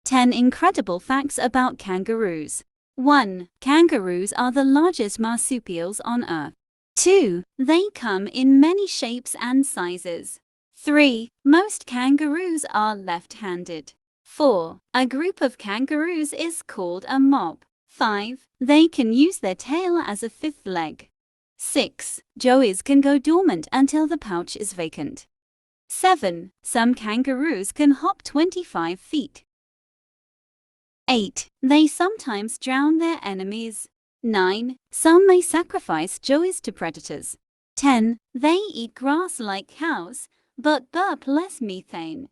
10 incredible facts about kangaroos. 1. Kangaroos are the largest marsupials on Earth. 2. They come in many shapes and sizes. 3. Most kangaroos are left-handed. 4. A group of kangaroos is called a mob. 5. They can use their tail as a fifth leg. 6. Joeys can go dormant until the pouch is vacant. 7. Some kangaroos can hop 25 feet. 8. They sometimes drown their enemies. 9. Some may sacrifice joeys to predators. 10. They eat grass like cows, but burp less methane.